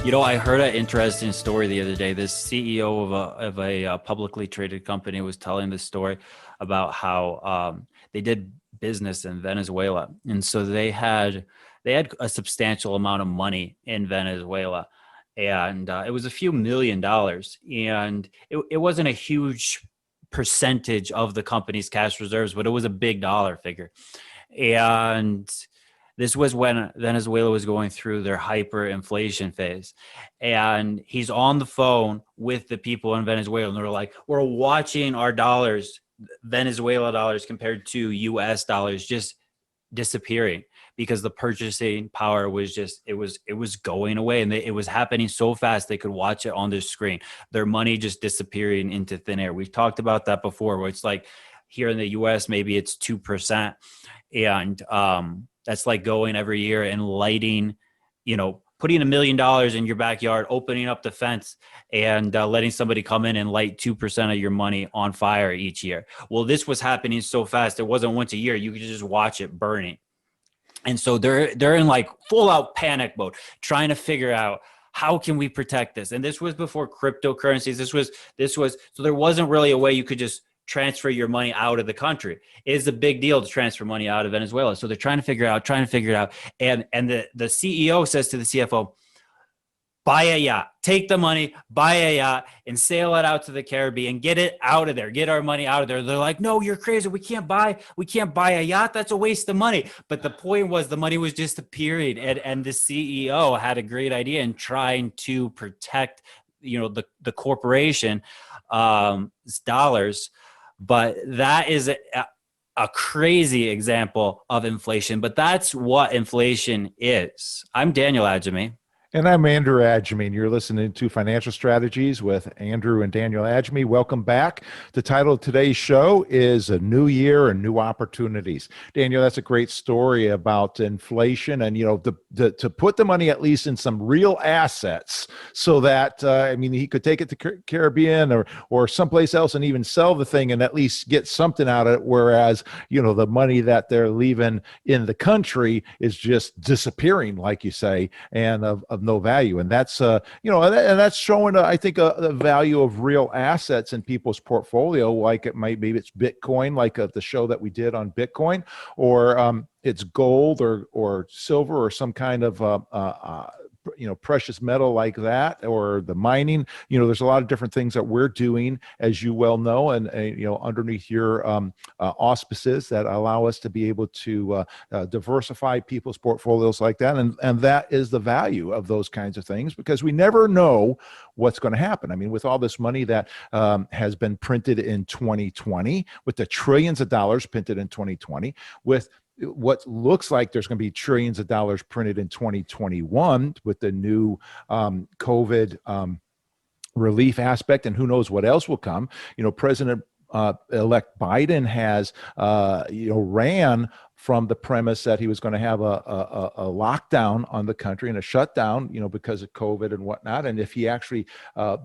I heard an interesting story the other day. This CEO of a publicly traded company was telling this story about how they did business in Venezuela, and so they had a substantial amount of money in Venezuela, and it was a few $1 million, and it wasn't a huge percentage of the company's cash reserves, but it was a big dollar figure, and this was when Venezuela was going through their hyperinflation phase. And he's on the phone with the people in Venezuela, and they're like, we're watching our dollars, Venezuela dollars compared to US dollars, just disappearing because the purchasing power was just it was going away, and it was happening so fast they could watch it on their screen, their money just disappearing into thin air. We've talked about that before, where it's like here in the US maybe it's 2%, and that's like going every year and lighting, putting $1 million in your backyard, opening up the fence, and letting somebody come in and light 2% of your money on fire each year. Well, this was happening so fast; it wasn't once a year. You could just watch it burning. And so they're in like full out panic mode, trying to figure out how can we protect this. And this was before cryptocurrencies. This was so there wasn't really a way you could just transfer your money out of the country. It is a big deal to transfer money out of Venezuela. So they're trying to figure it out. And the CEO says to the CFO, buy a yacht, take the money, buy a yacht, and sail it out to the Caribbean, get it out of there, get our money out of there. They're like, no, you're crazy. We can't buy a yacht. That's a waste of money. But the point was the money was disappearing. And the CEO had a great idea in trying to protect, the corporation, dollars. But that is a crazy example of inflation. But that's what inflation is. I'm Daniel Agemy. And I'm Andrew Agemy, and you're listening to Financial Strategies with Andrew and Daniel Agemy. Welcome back. The title of today's show is A New Year and New Opportunities. Daniel, that's a great story about inflation and, to put the money at least in some real assets so that, he could take it to Caribbean or someplace else and even sell the thing and at least get something out of it. Whereas, the money that they're leaving in the country is just disappearing, like you say, and of no value. And that's and that's showing I think the value of real assets in people's portfolio, like maybe it's Bitcoin, like the show that we did on Bitcoin, or it's gold or silver or some kind of precious metal like that, or the mining. There's a lot of different things that we're doing, as you well know, and underneath your auspices that allow us to be able to diversify people's portfolios like that. And that is the value of those kinds of things, because we never know what's going to happen. With all this money that has been printed in 2020, with the trillions of dollars printed in 2020, with what looks like there's going to be trillions of dollars printed in 2021 with the new COVID relief aspect, and who knows what else will come. President elect Biden has ran from the premise that he was going to have a lockdown on the country and a shutdown, because of COVID and whatnot. And if he actually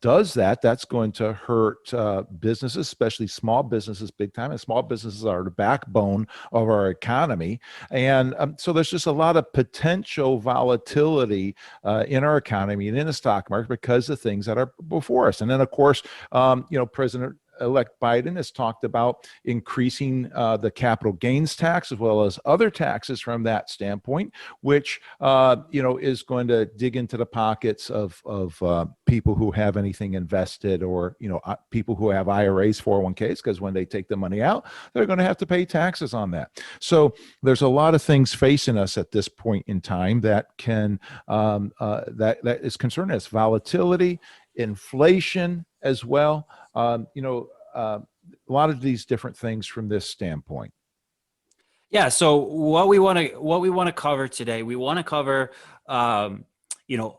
does that, that's going to hurt businesses, especially small businesses, big time. And small businesses are the backbone of our economy. And so there's just a lot of potential volatility in our economy and in the stock market because of things that are before us. And then, of course, President-elect Biden has talked about increasing the capital gains tax as well as other taxes from that standpoint, which is going to dig into the pockets of people who have anything invested, or people who have IRAs, 401ks, because when they take the money out, they're going to have to pay taxes on that. So there's a lot of things facing us at this point in time that can that is concerning us: volatility, inflation as well. A lot of these different things from this standpoint. Yeah. So what we want to cover today, we want to cover,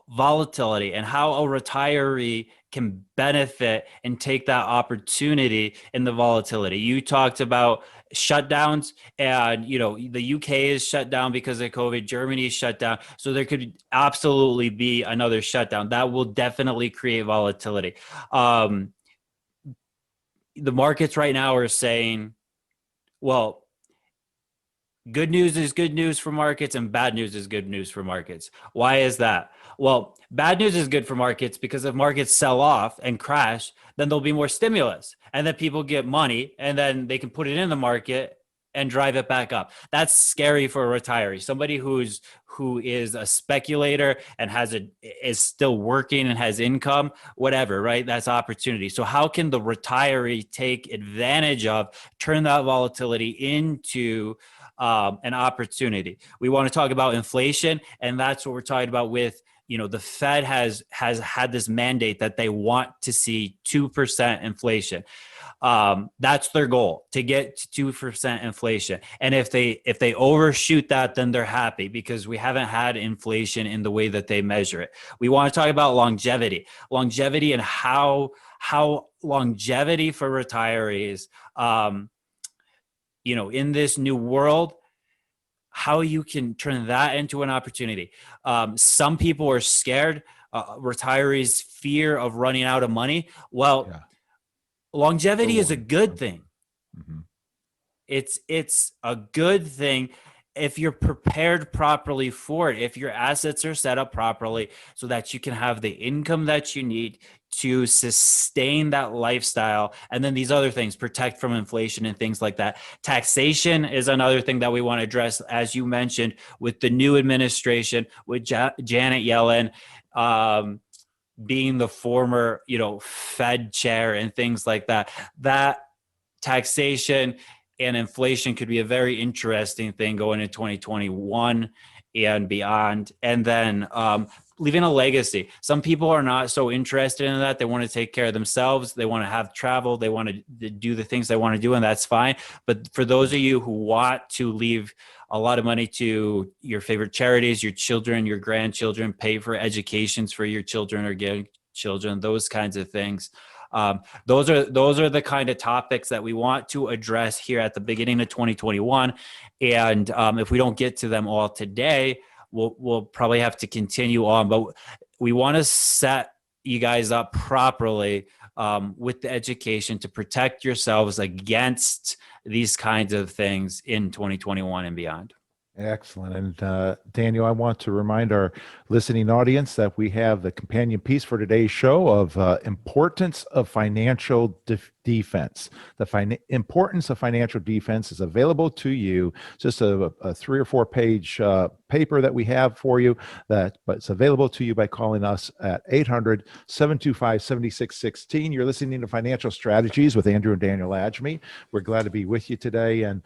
volatility and how a retiree can benefit and take that opportunity in the volatility. You talked about shutdowns, and the UK is shut down because of COVID. Germany is shut down, so there could absolutely be another shutdown that will definitely create volatility. The markets right now are saying, well, Good news is good news for markets, and bad news is good news for markets. Why is that? Well, bad news is good for markets because if markets sell off and crash, then there'll be more stimulus, and then people get money, and then they can put it in the market and drive it back up. That's scary for a retiree. Somebody who is a speculator and is still working and has income, whatever, right? That's opportunity. So how can the retiree take advantage of, turn that volatility into an opportunity? We want to talk about inflation, and that's what we're talking about with, the Fed has had this mandate that they want to see 2% inflation. That's their goal, to get to 2% inflation. And if they overshoot that, then they're happy, because we haven't had inflation in the way that they measure it. We want to talk about longevity and how longevity for retirees, in this new world, how you can turn that into an opportunity. Some people are scared, retirees fear of running out of money. Well, Yeah. longevity is a good thing. Mm-hmm. It's a good thing if you're prepared properly for it, if your assets are set up properly so that you can have the income that you need to sustain that lifestyle. And then these other things, protect from inflation and things like that. Taxation is another thing that we want to address, as you mentioned, with the new administration, with Janet Yellen, being the former, Fed chair and things like that. That taxation and inflation could be a very interesting thing going into 2021 and beyond. And then leaving a legacy. Some people are not so interested in that. They want to take care of themselves. They want to have travel. They want to do the things they want to do, and that's fine. But for those of you who want to leave a lot of money to your favorite charities, your children, your grandchildren, pay for educations for your children or grandchildren, those kinds of things. Those are the kind of topics that we want to address here at the beginning of 2021. And if we don't get to them all today, we'll probably have to continue on. But we want to set you guys up properly with the education to protect yourselves against these kinds of things in 2021 and beyond. Excellent. And Daniel, I want to remind our listening audience that we have the companion piece for today's show of importance of financial defense. The importance of financial defense is available to you. Just a 3 or 4 page paper that we have for you, but it's available to you by calling us at 800-725-7616. You're listening to Financial Strategies with Andrew and Daniel Agemy. We're glad to be with you today, and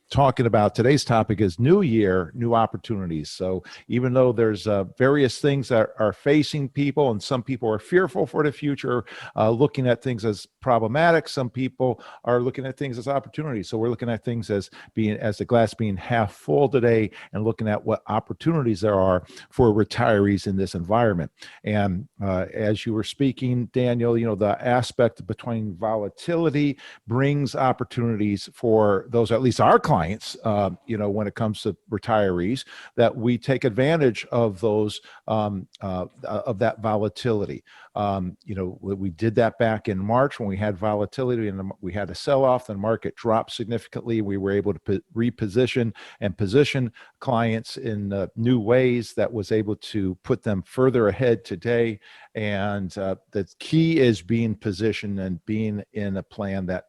talking about today's topic is new year, new opportunities. So even though there's various things that are facing people, and some people are fearful for the future, looking at things as problematic, some people are looking at things as opportunities. So we're looking at things as the glass being half full today, and looking at what opportunities there are for retirees in this environment. And as you were speaking, Daniel, the aspect between volatility brings opportunities for those, at least our clients, when it comes to retirees, that we take advantage of those, of that volatility. We did that back in March when we had volatility and we had a sell-off. The market dropped significantly. We were able to reposition and position clients in new ways that was able to put them further ahead today. And the key is being positioned and being in a plan that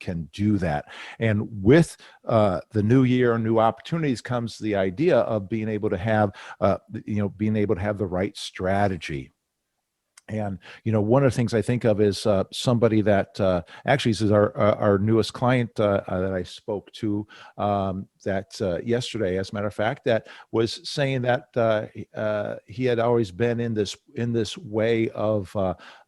can do that. And with the new year and new opportunities comes the idea of being able to have, the right strategy. And, one of the things I think of is somebody that actually is our newest client that I spoke to yesterday, as a matter of fact, that was saying that he had always been in this way of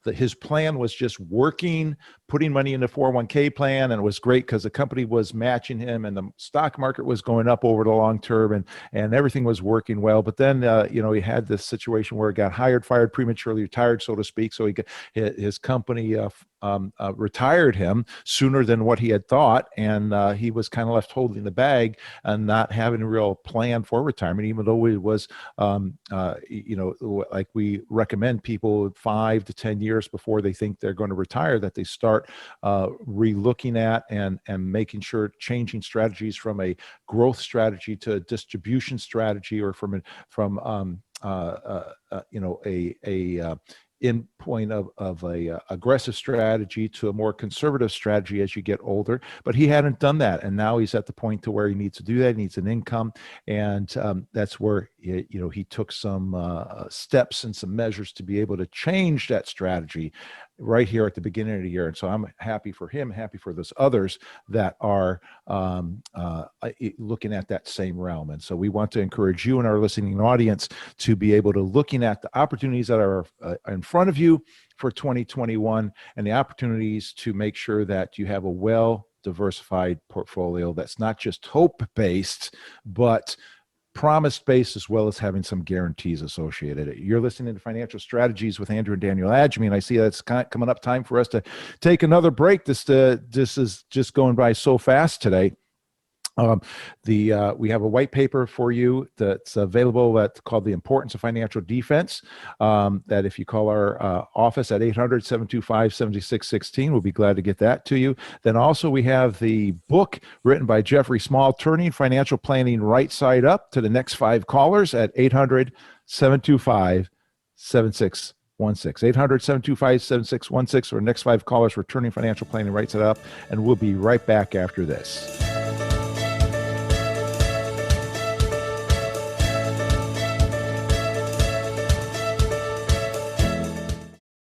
that his plan was just working, putting money in the 401k plan, and it was great because the company was matching him and the stock market was going up over the long term, and everything was working well. But then he had this situation where he got fired prematurely, retired, so to speak. So his company retired him sooner than what he had thought, and he was kind of left holding the bag and not having a real plan for retirement, even though it was like we recommend people 5 to 10 years years before they think they're going to retire, that they start re-looking at and making sure changing strategies from a growth strategy to a distribution strategy, or from a in point of a aggressive strategy to a more conservative strategy as you get older. But he hadn't done that, and now he's at the point to where he needs to do that. He needs an income, and that's where he took some steps and some measures to be able to change that strategy right here at the beginning of the year. And so I'm happy for him, happy for those others that are looking at that same realm. And so we want to encourage you and our listening audience to be able to looking at the opportunities that are in front of you for 2021, and the opportunities to make sure that you have a well diversified portfolio that's not just hope based, but promise-based, as well as having some guarantees associated. You're listening to Financial Strategies with Andrew and Daniel Agemy, and I see that's coming up time for us to take another break. This is just going by so fast today. We have a white paper for you that's available that's called The Importance of Financial Defense, that if you call our office at 800-725-7616, we'll be glad to get that to you. Then also we have the book written by Jeffrey Small, Turning Financial Planning Right Side Up, to the next 5 callers at 800-725-7616. 800-725-7616, or next 5 callers for Turning Financial Planning Right Side Up, and we'll be right back after this.